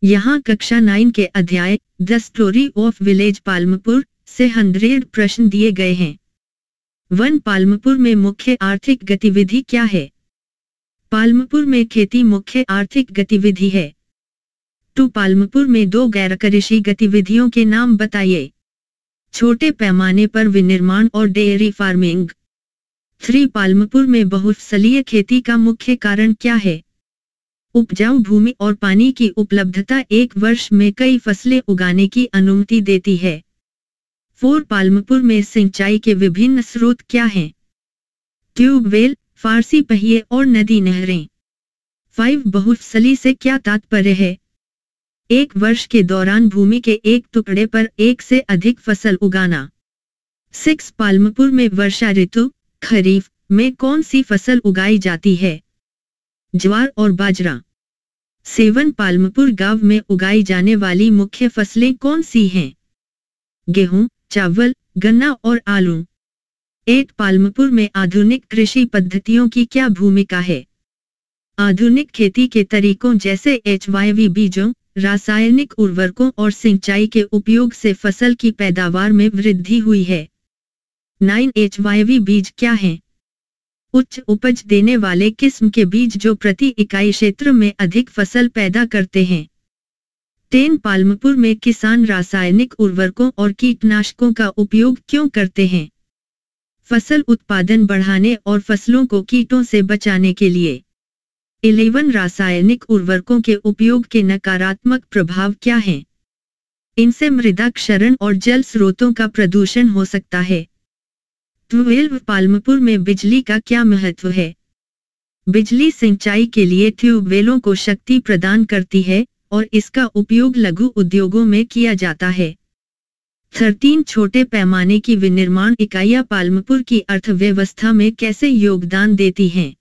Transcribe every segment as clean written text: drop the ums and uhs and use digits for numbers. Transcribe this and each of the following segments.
यहाँ कक्षा 9 के अध्याय the story of village Palampur से 100 प्रश्न दिए गए हैं। 1. पालमपुर में मुख्य आर्थिक गतिविधि क्या है? पालमपुर में खेती मुख्य आर्थिक गतिविधि है। 2. पालमपुर में 2 गैरकृषि गतिविधियों के नाम बताइए। छोटे पैमाने पर विनिर्माण और डेयरी फार्मिंग। 3. पालमपुर में बहुफसलीय खेती का मुख्य कारण क्या है? उपजाऊ भूमि और पानी की उपलब्धता एक वर्ष में कई फसलें उगाने की अनुमति देती है। 4. पालमपुर में सिंचाई के विभिन्न स्रोत क्या हैं? ट्यूबवेल, फारसी पहिए और नदी नहरें। 5. बहुफसली से क्या तात्पर्य है? एक वर्ष के दौरान भूमि के एक टुकड़े पर एक से अधिक फसल उगाना। 6. पालमपुर में वर्षा ऋतु खरीफ में कौन सी फसल उगाई जाती है? ज्वार और बाजरा। 7. पालमपुर गांव में उगाई जाने वाली मुख्य फसलें कौन सी हैं? गेहूं, चावल, गन्ना और आलू। 8. पालमपुर में आधुनिक कृषि पद्धतियों की क्या भूमिका है? आधुनिक खेती के तरीकों जैसे HYV बीजों, रासायनिक उर्वरकों और सिंचाई के उपयोग से फसल की पैदावार में वृद्धि हुई है। 9. HYV बीज क्या हैं? उच्च उपज देने वाले किस्म के बीज जो प्रति इकाई क्षेत्र में अधिक फसल पैदा करते हैं। 10. पालमपुर में किसान रासायनिक उर्वरकों और कीटनाशकों का उपयोग क्यों करते हैं? फसल उत्पादन बढ़ाने और फसलों को कीटों से बचाने के लिए। 11. रासायनिक उर्वरकों के उपयोग के नकारात्मक प्रभाव क्या हैं? इनसे मृदा क्षरण और जल स्रोतों का प्रदूषण हो सकता है। 12. पालमपुर में बिजली का क्या महत्व है? बिजली सिंचाई के लिए ट्यूबवेलों को शक्ति प्रदान करती है और इसका उपयोग लघु उद्योगों में किया जाता है। 13. छोटे पैमाने की विनिर्माण इकाइयां पालमपुर की अर्थव्यवस्था में कैसे योगदान देती हैं?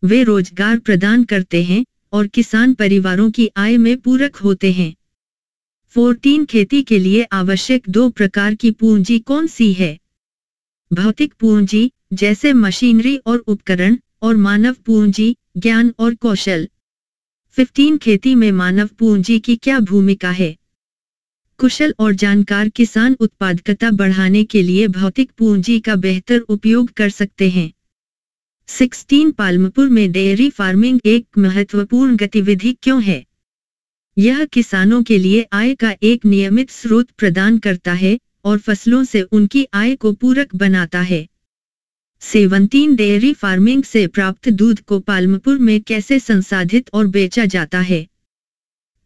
वे रोजगार प्रदान करते हैं और किसान परिवारों की आय में पूरक होते हैं। 14. खेती के लिए आवश्यक 2 प्रकार की पूंजी कौन सी है? भौतिक पूंजी जैसे मशीनरी और उपकरण और मानव पूंजी ज्ञान और कौशल। 15. खेती में मानव पूंजी की क्या भूमिका है? कुशल और जानकार किसान उत्पादकता बढ़ाने के लिए भौतिक पूंजी का बेहतर उपयोग कर सकते हैं। 16. पालमपुर में डेयरी फार्मिंग एक महत्वपूर्ण गतिविधि क्यों है? यह किसानों के लिए आय का एक नियमित स्रोत प्रदान करता है और फसलों से उनकी आय को पूरक बनाता है। 17. डेयरी फार्मिंग से प्राप्त दूध को पालमपुर में कैसे संसाधित और बेचा जाता है?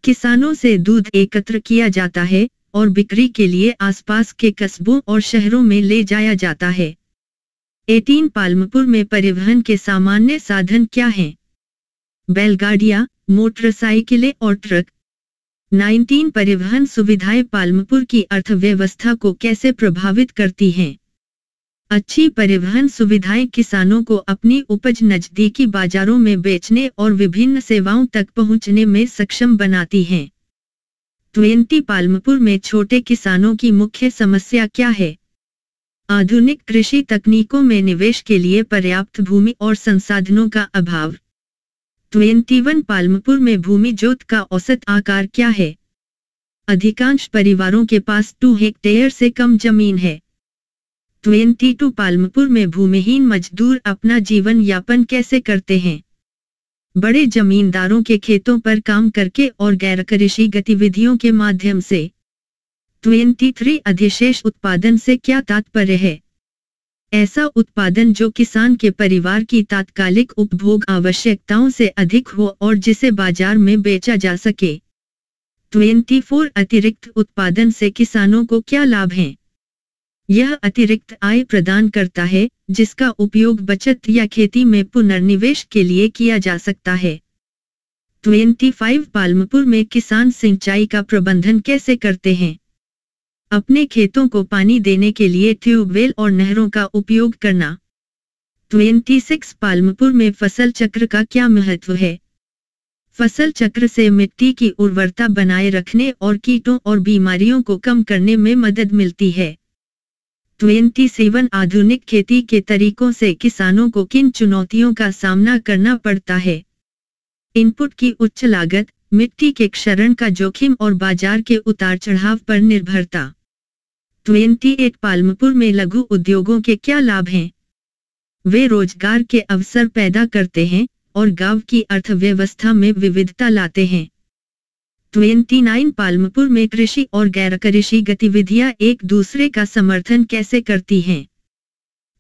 किसानों से दूध एकत्र किया जाता है और बिक्री के लिए आसपास के कस्बों और शहरों में ले जाया जाता है। 18. पालमपुर में परिवहन के सामान्य साधन क्या हैं? बैलगाड़ियां, मोटरसाइकिलें और ट्रक। 19. परिवहन सुविधाएं पालमपुर की अर्थव्यवस्था को कैसे प्रभावित करती हैं? अच्छी परिवहन सुविधाएं किसानों को अपनी उपज नजदीकी बाजारों में बेचने और विभिन्न सेवाओं तक पहुंचने में सक्षम बनाती हैं। 20. पालमपुर में छोटे किसानों की मुख्य समस्या क्या है? आधुनिक कृषि तकनीकों में निवेश के लिए पर्याप्त भूमि और संसाधनों का अभाव। 21. पालमपुर में भूमि जोत का औसत आकार क्या है? अधिकांश परिवारों के पास 2 हेक्टेयर से कम जमीन है। 22. पालमपुर में भूमिहीन मजदूर अपना जीवन यापन कैसे करते हैं? बड़े जमींदारों के खेतों पर काम करके और गैरकृषि गतिविधियों के माध्यम से। 23. अधिशेष उत्पादन से क्या तात्पर्य है? ऐसा उत्पादन जो किसान के परिवार की तात्कालिक उपभोग आवश्यकताओं से अधिक हो और जिसे बाजार में बेचा जा सके। 24. अतिरिक्त उत्पादन से किसानों को क्या लाभ हैं? यह अतिरिक्त आय प्रदान करता है जिसका उपयोग बचत या खेती में पुनर्निवेश के लिए किया जा सकता है। 25. पालमपुर में किसान सिंचाई का प्रबंधन कैसे करते हैं? अपने खेतों को पानी देने के लिए ट्यूबवेल और नहरों का उपयोग करना। 26. पालमपुर में फसल चक्र का क्या महत्व है? फसल चक्र से मिट्टी की उर्वरता बनाए रखने और कीटों और बीमारियों को कम करने में मदद मिलती है। 27. आधुनिक खेती के तरीकों से किसानों को किन चुनौतियों का सामना करना पड़ता है? इनपुट की उच्च लागत, मिट्टी के क्षरण का जोखिम और बाजार के उतार चढ़ाव पर निर्भरता। 28 पालमपुर में लघु उद्योगों के क्या लाभ हैं? वे रोजगार के अवसर पैदा करते हैं और गांव की अर्थव्यवस्था में विविधता लाते हैं। 29 पालमपुर में कृषि और गैर कृषि गतिविधियां एक दूसरे का समर्थन कैसे करती हैं?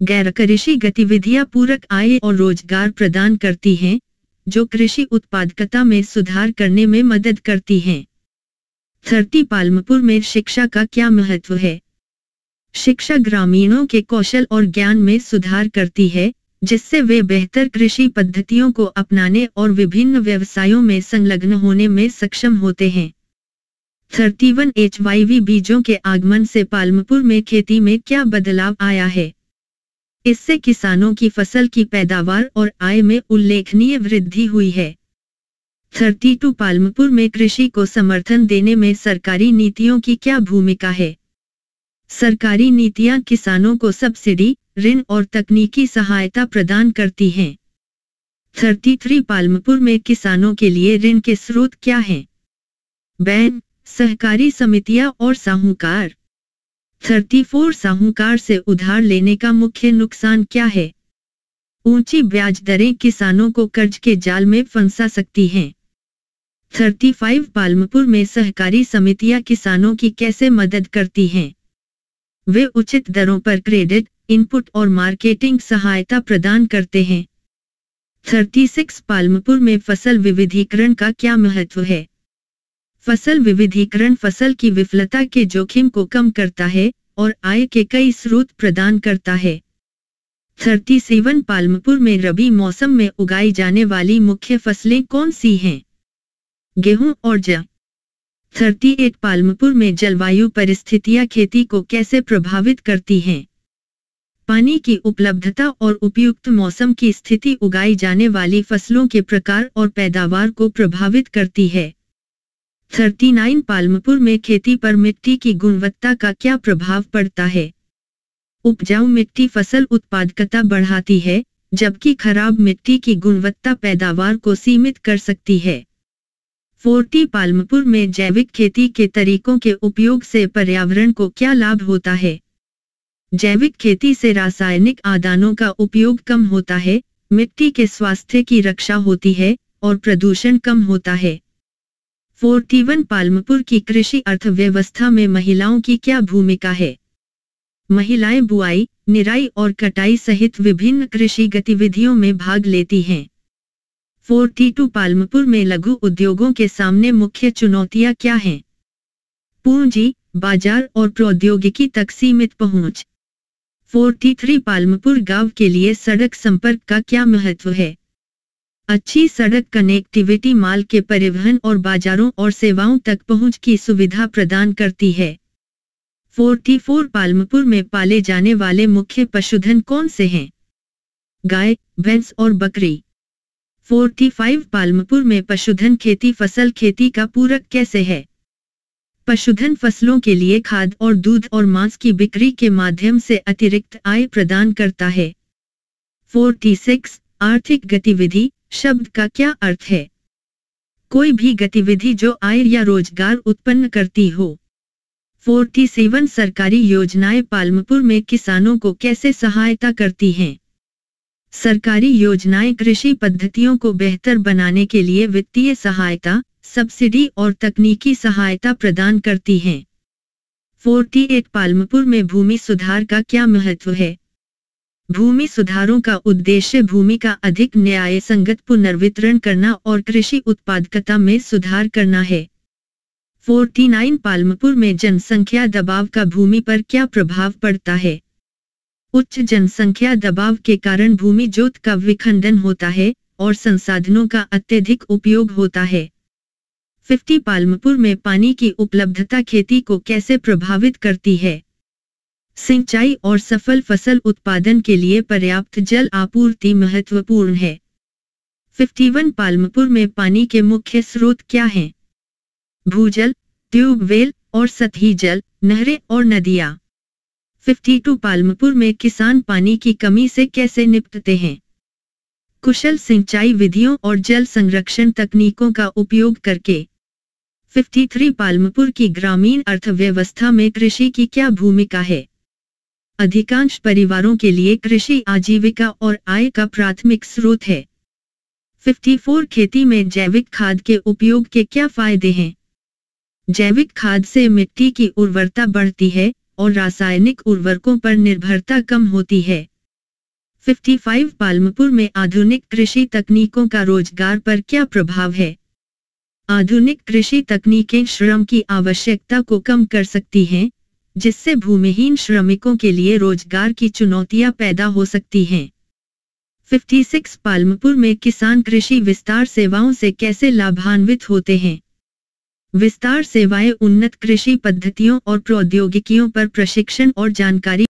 गैर कृषि गतिविधियां पूरक आय और रोजगार प्रदान करती हैं, जो कृषि उत्पादकता में सुधार करने में मदद करती हैं। 30 पालमपुर में शिक्षा का क्या महत्व है? शिक्षा ग्रामीणों के कौशल और ज्ञान में सुधार करती है, जिससे वे बेहतर कृषि पद्धतियों को अपनाने और विभिन्न व्यवसायों में संलग्न होने में सक्षम होते हैं। 31 HYV बीजों के आगमन से पालमपुर में खेती में क्या बदलाव आया है? इससे किसानों की फसल की पैदावार और आय में उल्लेखनीय वृद्धि हुई है। 32 पालमपुर में कृषि को समर्थन देने में सरकारी नीतियों की क्या भूमिका है? सरकारी नीतियां किसानों को सब्सिडी, ऋण और तकनीकी सहायता प्रदान करती हैं। 33 पालमपुर में किसानों के लिए ऋण के स्रोत क्या हैं? बैंक, सहकारी समितियां और साहूकार। 34 साहूकार से उधार लेने का मुख्य नुकसान क्या है? ऊंची ब्याज दरें किसानों को कर्ज के जाल में फंसा सकती हैं। 35 पालमपुर में सहकारी समितियां किसानों की कैसे मदद करती हैं? वे उचित दरों पर क्रेडिट, इनपुट और मार्केटिंग सहायता प्रदान करते हैं। 36 पालमपुर में फसल विविधीकरण का क्या महत्व है? फसल विविधीकरण फसल की विफलता के जोखिम को कम करता है और आय के कई स्रोत प्रदान करता है। 37 पालमपुर में रबी मौसम में उगाई जाने वाली मुख्य फसलें कौन सी हैं? गेहूं और जौ। 38 पालमपुर में जलवायु परिस्थितियां खेती को कैसे प्रभावित करती हैं? पानी की उपलब्धता और उपयुक्त मौसम की स्थिति उगाई जाने वाली फसलों के प्रकार और पैदावार को प्रभावित करती है। 39 पालमपुर में खेती पर मिट्टी की गुणवत्ता का क्या प्रभाव पड़ता है? उपजाऊ मिट्टी फसल उत्पादकता बढ़ाती है, जबकि खराब मिट्टी की गुणवत्ता पैदावार को सीमित कर सकती है। 40 पालमपुर में जैविक खेती के तरीकों के उपयोग से पर्यावरण को क्या लाभ होता है? जैविक खेती से रासायनिक आदानों का उपयोग कम होता है, मिट्टी के स्वास्थ्य की रक्षा होती है और प्रदूषण कम होता है। 41 पालमपुर की कृषि अर्थव्यवस्था में महिलाओं की क्या भूमिका है? महिलाएं बुआई, निराई और कटाई सहित विभिन्न कृषि गतिविधियों में भाग लेती हैं। 42 पालमपुर में लघु उद्योगों के सामने मुख्य चुनौतियां क्या हैं? पूंजी, बाजार और प्रौद्योगिकी तक सीमित पहुंच। 43 पालमपुर गांव के लिए सड़क संपर्क का क्या महत्व है? अच्छी सड़क कनेक्टिविटी माल के परिवहन और बाजारों और सेवाओं तक पहुंच की सुविधा प्रदान करती है। 44 पालमपुर में पाले जाने वाले मुख्य पशुधन कौन से हैं? गाय, भैंस और बकरी। 45 पालमपुर में पशुधन खेती फसल खेती का पूरक कैसे है? पशुधन फसलों के लिए खाद और दूध और मांस की बिक्री के माध्यम से अतिरिक्त आय प्रदान करता है। 46 आर्थिक गतिविधि शब्द का क्या अर्थ है? कोई भी गतिविधि जो आय या रोजगार उत्पन्न करती हो। 47 सरकारी योजनाएं पालमपुर में किसानों को कैसे सहायता करती हैं? सरकारी योजनाएं कृषि पद्धतियों को बेहतर बनाने के लिए वित्तीय सहायता, सब्सिडी और तकनीकी सहायता प्रदान करती हैं। 48 पालमपुर में भूमि सुधार का क्या महत्व है? भूमि सुधारों का उद्देश्य भूमि का अधिक न्याय संगत पुनर्वितरण करना और कृषि उत्पादकता में सुधार करना है। 49 पालमपुर में जनसंख्या दबाव का भूमि पर क्या प्रभाव पड़ता है? उच्च जनसंख्या दबाव के कारण भूमि जोत का विखंडन होता है और संसाधनों का अत्यधिक उपयोग होता है। 50 पालमपुर में पानी की उपलब्धता खेती को कैसे प्रभावित करती है? सिंचाई और सफल फसल उत्पादन के लिए पर्याप्त जल आपूर्ति महत्वपूर्ण है। 51 पालमपुर में पानी के मुख्य स्रोत क्या हैं? भूजल, ट्यूबवेल और सतही जल, नहरें और नदियां। 52 पालमपुर में किसान पानी की कमी से कैसे निपटते हैं? कुशल सिंचाई विधियों और जल संरक्षण तकनीकों का उपयोग करके। 53 पालमपुर की ग्रामीण अर्थव्यवस्था में कृषि की क्या भूमिका है? अधिकांश परिवारों के लिए कृषि आजीविका और आय का प्राथमिक स्रोत है। 54 खेती में जैविक खाद के उपयोग के क्या फायदे हैं? जैविक खाद से मिट्टी की उर्वरता बढ़ती है और रासायनिक उर्वरकों पर निर्भरता कम होती है। 55 पालमपुर में आधुनिक कृषि तकनीकों का रोजगार पर क्या प्रभाव है? आधुनिक कृषि तकनीकें श्रम की आवश्यकता को कम कर सकती हैं, जिससे भूमिहीन श्रमिकों के लिए रोजगार की चुनौतियां पैदा हो सकती हैं। 56 पालमपुर में किसान कृषि विस्तार सेवाओं से कैसे लाभान्वित होते हैं? विस्तार सेवाएं उन्नत कृषि पद्धतियों और प्रौद्योगिकियों पर प्रशिक्षण और जानकारी